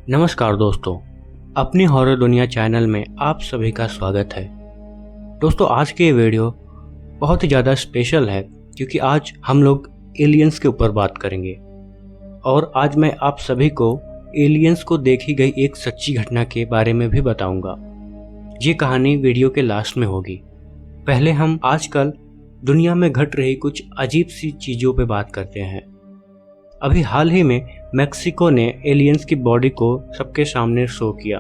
नमस्कार दोस्तों, अपनी हॉरर दुनिया चैनल में आप सभी का स्वागत है। दोस्तों, आज के ये वीडियो बहुत ही ज़्यादा स्पेशल है क्योंकि आज हम लोग एलियंस के ऊपर बात करेंगे और आज मैं आप सभी को एलियंस को देखी गई एक सच्ची घटना के बारे में भी बताऊंगा। ये कहानी वीडियो के लास्ट में होगी। पहले हम आजकल दुनिया में घट रही कुछ अजीब सी चीज़ों पे बात करते हैं। अभी हाल ही में मेक्सिको ने एलियंस की बॉडी को सबके सामने शो किया।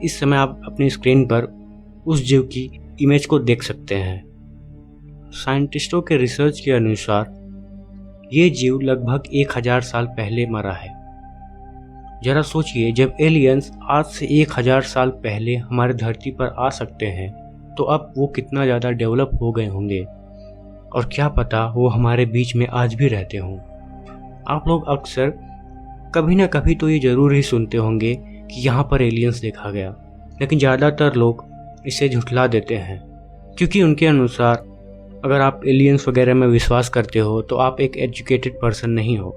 इस समय आप अपनी स्क्रीन पर उस जीव की इमेज को देख सकते हैं। साइंटिस्टों के रिसर्च के अनुसार ये जीव लगभग 1000 साल पहले मरा है। जरा सोचिए, जब एलियंस आज से 1000 साल पहले हमारे धरती पर आ सकते हैं तो अब वो कितना ज़्यादा डेवलप हो गए होंगे और क्या पता वो हमारे बीच में आज भी रहते हों। आप लोग अक्सर कभी ना कभी तो ये ज़रूर ही सुनते होंगे कि यहाँ पर एलियंस देखा गया, लेकिन ज़्यादातर लोग इसे झुठला देते हैं क्योंकि उनके अनुसार अगर आप एलियंस वगैरह में विश्वास करते हो तो आप एक एजुकेटेड पर्सन नहीं हो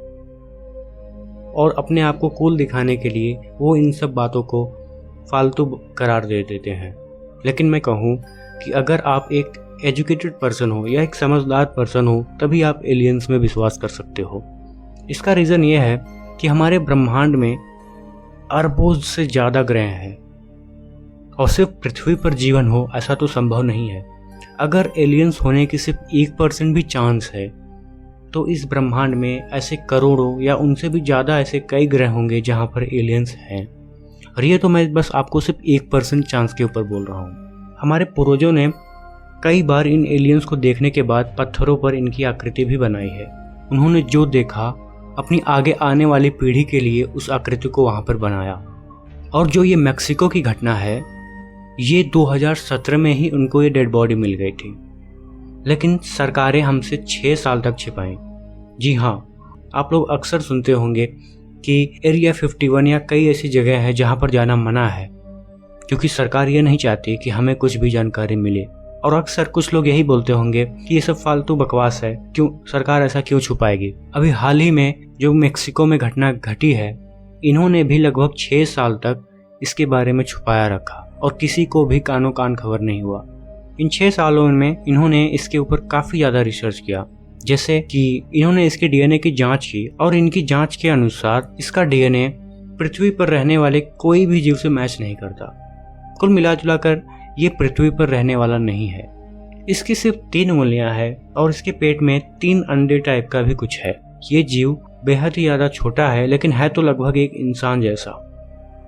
और अपने आप को कूल दिखाने के लिए वो इन सब बातों को फालतू करार दे देते हैं। लेकिन मैं कहूँ कि अगर आप एक एजुकेटेड पर्सन हो या एक समझदार पर्सन हो तभी आप एलियंस में विश्वास कर सकते हो। इसका रीज़न ये है कि हमारे ब्रह्मांड में अरबों से ज़्यादा ग्रह हैं और सिर्फ पृथ्वी पर जीवन हो ऐसा तो संभव नहीं है। अगर एलियंस होने की सिर्फ 1% भी चांस है तो इस ब्रह्मांड में ऐसे करोड़ों या उनसे भी ज़्यादा ऐसे कई ग्रह होंगे जहाँ पर एलियंस हैं। और ये तो मैं बस आपको सिर्फ 1% चांस के ऊपर बोल रहा हूँ। हमारे पूर्वजों ने कई बार इन एलियंस को देखने के बाद पत्थरों पर इनकी आकृति भी बनाई है। उन्होंने जो देखा अपनी आगे आने वाली पीढ़ी के लिए उस आकृति को वहाँ पर बनाया। और जो ये मेक्सिको की घटना है, ये 2017 में ही उनको ये डेड बॉडी मिल गई थी, लेकिन सरकारें हमसे 6 साल तक छिपाई। जी हाँ, आप लोग अक्सर सुनते होंगे कि एरिया 51 या कई ऐसी जगह है जहाँ पर जाना मना है क्योंकि सरकार ये नहीं चाहती कि हमें कुछ भी जानकारी मिले। और अक्सर कुछ लोग यही बोलते होंगे कि ये सब फालतू बकवास है, क्यों सरकार ऐसा क्यों छुपाएगी। अभी हाल ही में जो मेक्सिको में घटना घटी है, इन्होंने भी लगभग 6 साल तक इसके बारे में छुपाया रखा और किसी को भी कानो कान खबर नहीं हुआ। इन 6 सालों में इन्होंने इसके ऊपर काफ़ी ज़्यादा रिसर्च किया, जैसे कि इन्होंने इसके डीएनए की जांच की और इनकी जांच के अनुसार इसका डीएनए पृथ्वी पर रहने वाले कोई भी जीव से मैच नहीं करता। कुल मिलाजुला कर ये पृथ्वी पर रहने वाला नहीं है। इसकी सिर्फ 3 उंगलियां हैं और इसके पेट में 3 अंडे टाइप का भी कुछ है। ये जीव बेहद ही ज़्यादा छोटा है लेकिन है तो लगभग एक इंसान जैसा।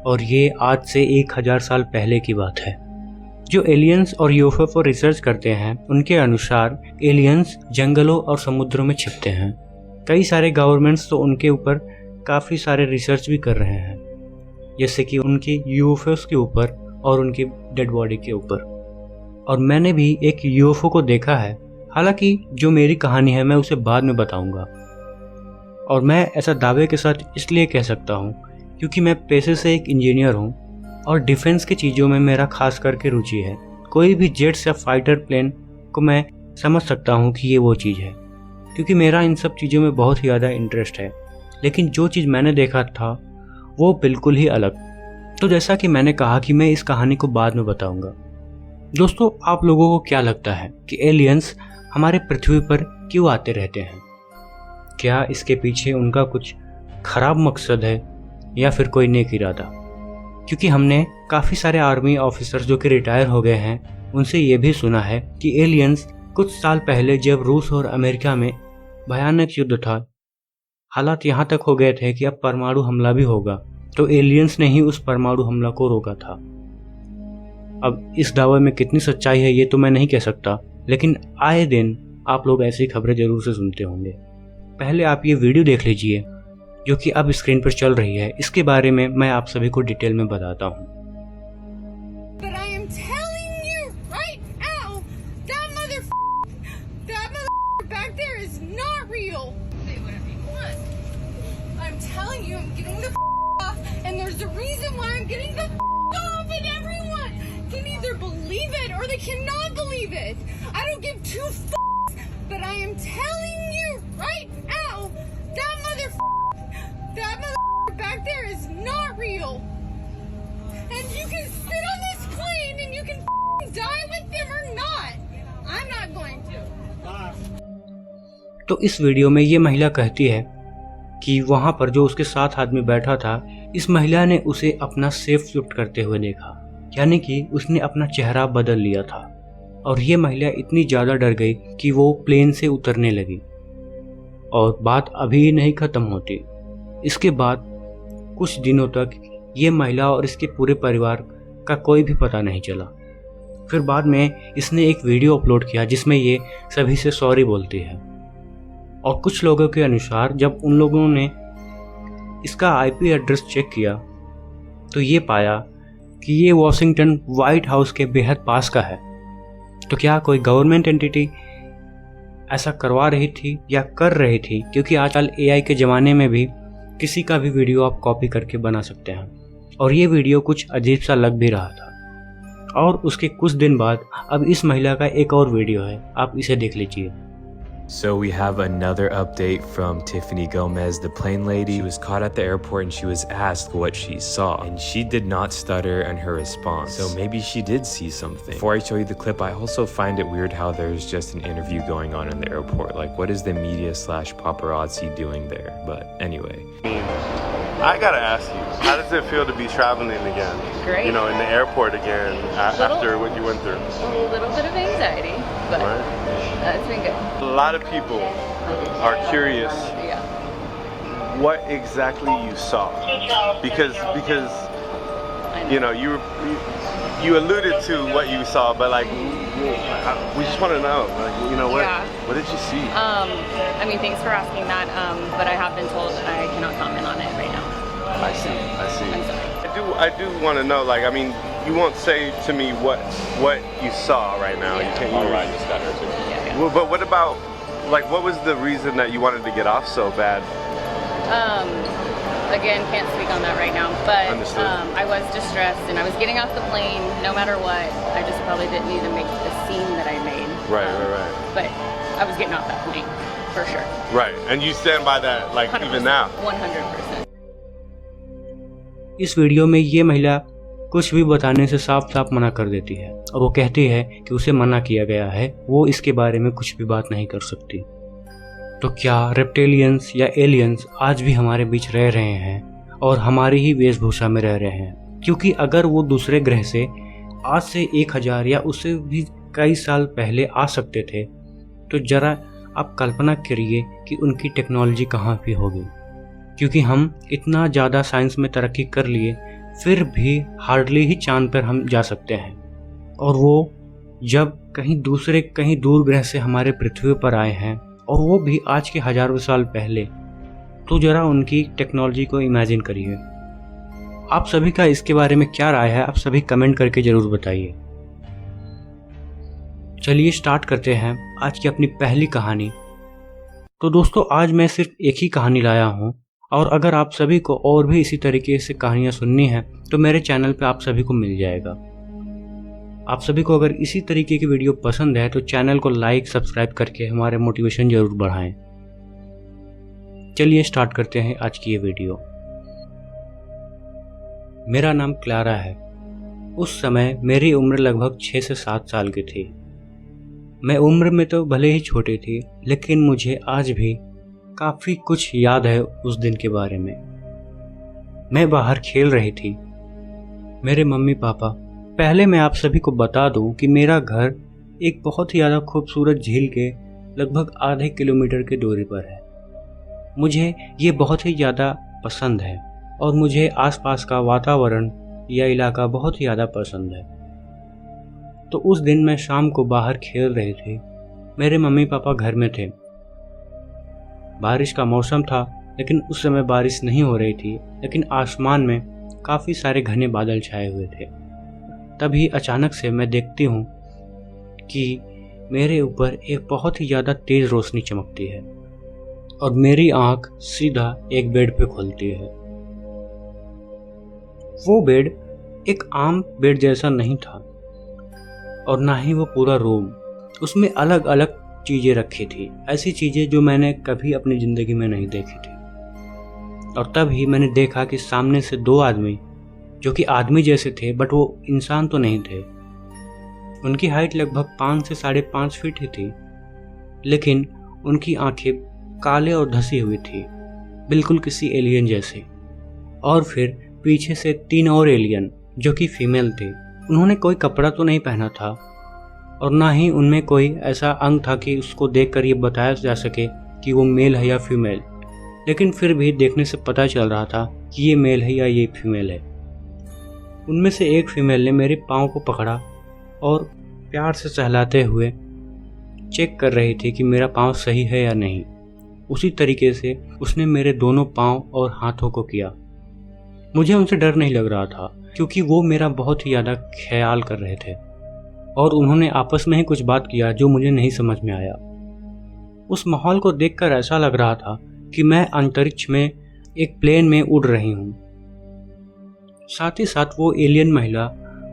और ये आज से 1000 साल पहले की बात है। जो एलियंस और यूएफओ पर रिसर्च करते हैं उनके अनुसार एलियंस जंगलों और समुद्रों में छिपते हैं। कई सारे गवर्नमेंट्स तो उनके ऊपर काफ़ी सारे रिसर्च भी कर रहे हैं, जैसे कि उनके यूएफओस के ऊपर और उनकी डेड बॉडी के ऊपर। और मैंने भी एक यूएफओ को देखा है, हालांकि जो मेरी कहानी है मैं उसे बाद में बताऊंगा। और मैं ऐसा दावे के साथ इसलिए कह सकता हूं क्योंकि मैं पेशे से एक इंजीनियर हूं और डिफेंस की चीज़ों में मेरा खास करके रुचि है। कोई भी जेट्स या फाइटर प्लेन को मैं समझ सकता हूं कि ये वो चीज़ है क्योंकि मेरा इन सब चीज़ों में बहुत ही ज़्यादा इंटरेस्ट है। लेकिन जो चीज़ मैंने देखा था वो बिल्कुल ही अलग। तो जैसा कि मैंने कहा कि मैं इस कहानी को बाद में बताऊंगा। दोस्तों, आप लोगों को क्या लगता है कि एलियंस हमारे पृथ्वी पर क्यों आते रहते हैं? क्या इसके पीछे उनका कुछ खराब मकसद है या फिर कोई नेक इरादा? क्योंकि हमने काफ़ी सारे आर्मी ऑफिसर्स जो कि रिटायर हो गए हैं उनसे ये भी सुना है कि एलियंस कुछ साल पहले जब रूस और अमेरिका में भयानक युद्ध था, हालात यहाँ तक हो गए थे कि अब परमाणु हमला भी होगा, तो एलियंस ने ही उस परमाणु हमला को रोका था। अब इस दावे में कितनी सच्चाई है ये तो मैं नहीं कह सकता, लेकिन आए दिन आप लोग ऐसी खबरें जरूर से सुनते होंगे। पहले आप ये वीडियो देख लीजिए जो कि अब स्क्रीन पर चल रही है, इसके बारे में मैं आप सभी को डिटेल में बताता हूँ। And there's a reason why I'm getting the off, and everyone can either believe it or they cannot believe it. I don't give two but I am telling you right now, that back there is not not real. And you can sit on this plane and you can die with them or not. I'm not going to. तो इस video में ये महिला कहती है कि वहां पर जो उसके साथ आदमी बैठा था, इस महिला ने उसे अपना सेफ शिफ्ट करते हुए देखा, यानी कि उसने अपना चेहरा बदल लिया था। और ये महिला इतनी ज़्यादा डर गई कि वो प्लेन से उतरने लगी। और बात अभी नहीं ख़त्म होती। इसके बाद कुछ दिनों तक ये महिला और इसके पूरे परिवार का कोई भी पता नहीं चला। फिर बाद में इसने एक वीडियो अपलोड किया जिसमें ये सभी से सॉरी बोलती है। और कुछ लोगों के अनुसार जब उन लोगों ने इसका आईपी एड्रेस चेक किया तो ये पाया कि ये वॉशिंगटन व्हाइट हाउस के बेहद पास का है। तो क्या कोई गवर्नमेंट एंटिटी ऐसा करवा रही थी या कर रही थी? क्योंकि आजकल एआई के ज़माने में भी किसी का भी वीडियो आप कॉपी करके बना सकते हैं। और ये वीडियो कुछ अजीब सा लग भी रहा था। और उसके कुछ दिन बाद अब इस महिला का एक और वीडियो है, आप इसे देख लीजिए। So we have another update from Tiffany Gomez, the plane lady. She was caught at the airport and she was asked what she saw. And she did not stutter in her response. So maybe she did see something. Before I show you the clip, I also find it weird how there's just an interview going on in the airport. Like, what is the media/paparazzi doing there? But anyway. I gotta ask you, how does it feel to be traveling again? Great. You know, in the airport again after what you went through. A little bit of anxiety, but it's been good. A lot of people are curious Yeah. what exactly you saw, because I you know you alluded to what you saw, but like we just want to know, like, you know, what did you see? I mean, thanks for asking that, but I have been told that I cannot comment on it right now. I see. I'm sorry. I do want to know, like, I mean, you won't say to me what you saw right now. Yeah. You can't. All right, just got her too. Yeah. Well, but what about, like, what was the reason that you wanted to get off so bad? Again, can't speak on that right now, but Understood. I was distressed and I was getting off the plane no matter what. I just probably didn't need to make the scene that I made. Right. But I was getting off that plane, for sure. Right, and you stand by that, like, 100%, even now? 100%. इस video में ये महिला कुछ भी बताने से साफ साफ मना कर देती है। और वो कहती है कि उसे मना किया गया है, वो इसके बारे में कुछ भी बात नहीं कर सकती। तो क्या रेप्टिलियंस या एलियंस आज भी हमारे बीच रह रहे हैं और हमारी ही वेशभूषा में रह रहे हैं? क्योंकि अगर वो दूसरे ग्रह से आज से 1000 या उससे भी कई साल पहले आ सकते थे, तो जरा आप कल्पना करिए कि उनकी टेक्नोलॉजी कहाँ पे होगी। क्योंकि हम इतना ज़्यादा साइंस में तरक्की कर लिए, फिर भी हार्डली ही चांद पर हम जा सकते हैं। और वो जब कहीं दूर ग्रह से हमारे पृथ्वी पर आए हैं, और वो भी आज के हजारों साल पहले, तो ज़रा उनकी टेक्नोलॉजी को इमेजिन करिए। आप सभी का इसके बारे में क्या राय है, आप सभी कमेंट करके ज़रूर बताइए। चलिए स्टार्ट करते हैं आज की अपनी पहली कहानी। तो दोस्तों, आज मैं सिर्फ एक ही कहानी लाया हूँ, और अगर आप सभी को और भी इसी तरीके से कहानियाँ सुननी है तो मेरे चैनल पे आप सभी को मिल जाएगा। आप सभी को अगर इसी तरीके की वीडियो पसंद है तो चैनल को लाइक सब्सक्राइब करके हमारे मोटिवेशन जरूर बढ़ाएं। चलिए स्टार्ट करते हैं आज की ये वीडियो। मेरा नाम क्लारा है। उस समय मेरी उम्र लगभग 6 से 7 साल की थी। मैं उम्र में तो भले ही छोटी थी, लेकिन मुझे आज भी काफ़ी कुछ याद है उस दिन के बारे में। मैं बाहर खेल रही थी। मेरे मम्मी पापा, पहले मैं आप सभी को बता दूं कि मेरा घर एक बहुत ही ज़्यादा खूबसूरत झील के लगभग आधे किलोमीटर की दूरी पर है। मुझे ये बहुत ही ज़्यादा पसंद है और मुझे आसपास का वातावरण या इलाका बहुत ही ज़्यादा पसंद है। तो उस दिन मैं शाम को बाहर खेल रही थी। मेरे मम्मी पापा घर में थे। बारिश का मौसम था, लेकिन उस समय बारिश नहीं हो रही थी, लेकिन आसमान में काफ़ी सारे घने बादल छाए हुए थे। तभी अचानक से मैं देखती हूँ कि मेरे ऊपर एक बहुत ही ज़्यादा तेज़ रोशनी चमकती है और मेरी आँख सीधा एक बेड पे खुलती है। वो बेड एक आम बेड जैसा नहीं था और ना ही वो पूरा रूम। उसमें अलग अलग चीज़ें रखी थी, ऐसी चीज़ें जो मैंने कभी अपनी ज़िंदगी में नहीं देखी थी। और तब ही मैंने देखा कि सामने से 2 आदमी, जो कि आदमी जैसे थे बट वो इंसान तो नहीं थे। उनकी हाइट लगभग 5 से 5.5 फीट ही थी, लेकिन उनकी आंखें काले और धसी हुई थी, बिल्कुल किसी एलियन जैसे। और फिर पीछे से 3 और एलियन जो कि फीमेल थे। उन्होंने कोई कपड़ा तो नहीं पहना था और ना ही उनमें कोई ऐसा अंग था कि उसको देखकर ये बताया जा सके कि वो मेल है या फीमेल, लेकिन फिर भी देखने से पता चल रहा था कि ये मेल है या ये फीमेल है। उनमें से एक फीमेल ने मेरे पाँव को पकड़ा और प्यार से सहलाते हुए चेक कर रही थी कि मेरा पाँव सही है या नहीं। उसी तरीके से उसने मेरे दोनों पाँव और हाथों को किया। मुझे उनसे डर नहीं लग रहा था क्योंकि वो मेरा बहुत ही ज़्यादा ख्याल कर रहे थे और उन्होंने आपस में ही कुछ बात किया जो मुझे नहीं समझ में आया। उस माहौल को देखकर ऐसा लग रहा था कि मैं अंतरिक्ष में एक प्लेन में उड़ रही हूँ। साथ ही साथ वो एलियन महिला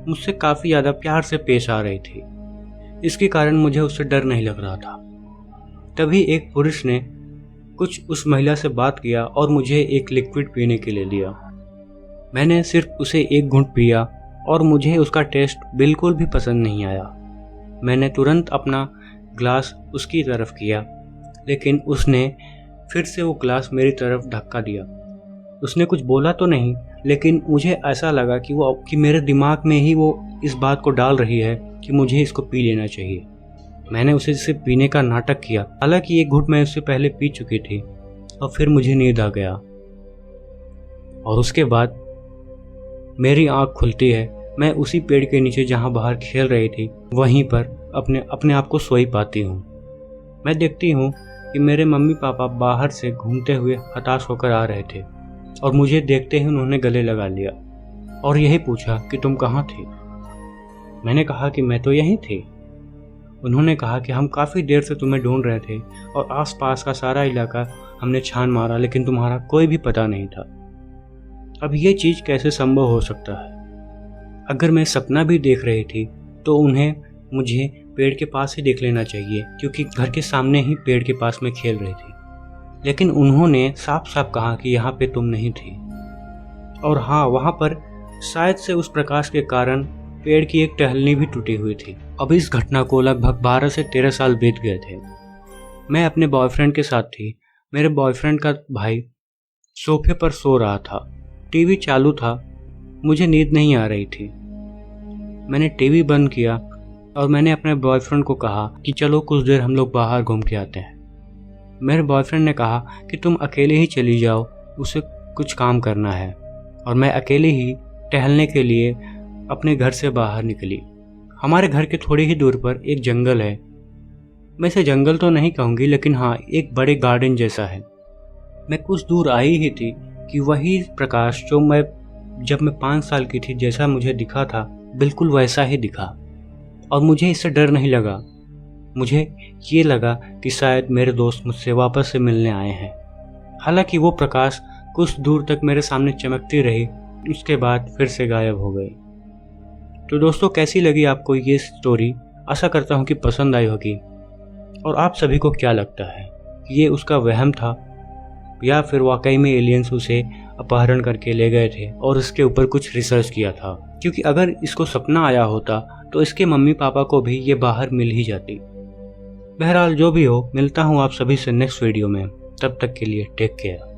मुझसे काफ़ी ज़्यादा प्यार से पेश आ रही थी। इसके कारण मुझे उससे डर नहीं लग रहा था। तभी एक पुरुष ने कुछ उस महिला से बात किया और मुझे एक लिक्विड पीने के लिए दिया। मैंने सिर्फ उसे एक घूंट पिया और मुझे उसका टेस्ट बिल्कुल भी पसंद नहीं आया। मैंने तुरंत अपना ग्लास उसकी तरफ किया, लेकिन उसने फिर से वो ग्लास मेरी तरफ धक्का दिया। उसने कुछ बोला तो नहीं, लेकिन मुझे ऐसा लगा कि मेरे दिमाग में ही वो इस बात को डाल रही है कि मुझे इसको पी लेना चाहिए। मैंने उसे इसे पीने का नाटक किया। हालांकि एक घूंट मैं उससे पहले पी चुकी थी और फिर मुझे नींद आ गया और उसके बाद मेरी आंख खुलती है। मैं उसी पेड़ के नीचे जहां बाहर खेल रही थी वहीं पर अपने आप को सोई पाती हूँ। मैं देखती हूँ कि मेरे मम्मी पापा बाहर से घूमते हुए हताश होकर आ रहे थे और मुझे देखते ही उन्होंने गले लगा लिया और यही पूछा कि तुम कहाँ थी। मैंने कहा कि मैं तो यहीं थी। उन्होंने कहा कि हम काफ़ी देर से तुम्हें ढूंढ रहे थे और आसपास का सारा इलाका हमने छान मारा, लेकिन तुम्हारा कोई भी पता नहीं था। अब ये चीज़ कैसे संभव हो सकता है? अगर मैं सपना भी देख रही थी तो उन्हें मुझे पेड़ के पास ही देख लेना चाहिए, क्योंकि घर के सामने ही पेड़ के पास में खेल रही थी। लेकिन उन्होंने साफ साफ कहा कि यहाँ पे तुम नहीं थी। और हाँ, वहाँ पर शायद से उस प्रकाश के कारण पेड़ की एक टहलनी भी टूटी हुई थी। अब इस घटना को लगभग 12 से 13 साल बीत गए थे। मैं अपने बॉयफ्रेंड के साथ थी। मेरे बॉयफ्रेंड का भाई सोफे पर सो रहा था, टीवी चालू था। मुझे नींद नहीं आ रही थी। मैंने टीवी बंद किया और मैंने अपने बॉयफ्रेंड को कहा कि चलो कुछ देर हम लोग बाहर घूम के आते हैं। मेरे बॉयफ्रेंड ने कहा कि तुम अकेले ही चली जाओ, उसे कुछ काम करना है। और मैं अकेले ही टहलने के लिए अपने घर से बाहर निकली। हमारे घर के थोड़ी ही दूर पर एक जंगल है। मैं इसे जंगल तो नहीं कहूँगी, लेकिन हाँ, एक बड़े गार्डन जैसा है। मैं कुछ दूर आई ही थी कि वही प्रकाश जो जब मैं 5 साल की थी जैसा मुझे दिखा था, बिल्कुल वैसा ही दिखा। और मुझे इससे डर नहीं लगा। मुझे ये लगा कि शायद मेरे दोस्त मुझसे वापस से मिलने आए हैं। हालांकि वो प्रकाश कुछ दूर तक मेरे सामने चमकती रही, उसके बाद फिर से गायब हो गई। तो दोस्तों, कैसी लगी आपको ये स्टोरी? आशा करता हूँ कि पसंद आई होगी। और आप सभी को क्या लगता है, ये उसका वहम था या फिर वाकई में एलियंस उसे अपहरण करके ले गए थे और इसके ऊपर कुछ रिसर्च किया था? क्योंकि अगर इसको सपना आया होता तो इसके मम्मी पापा को भी ये बाहर मिल ही जाती। बहरहाल जो भी हो, मिलता हूँ आप सभी से नेक्स्ट वीडियो में। तब तक के लिए टेक केयर।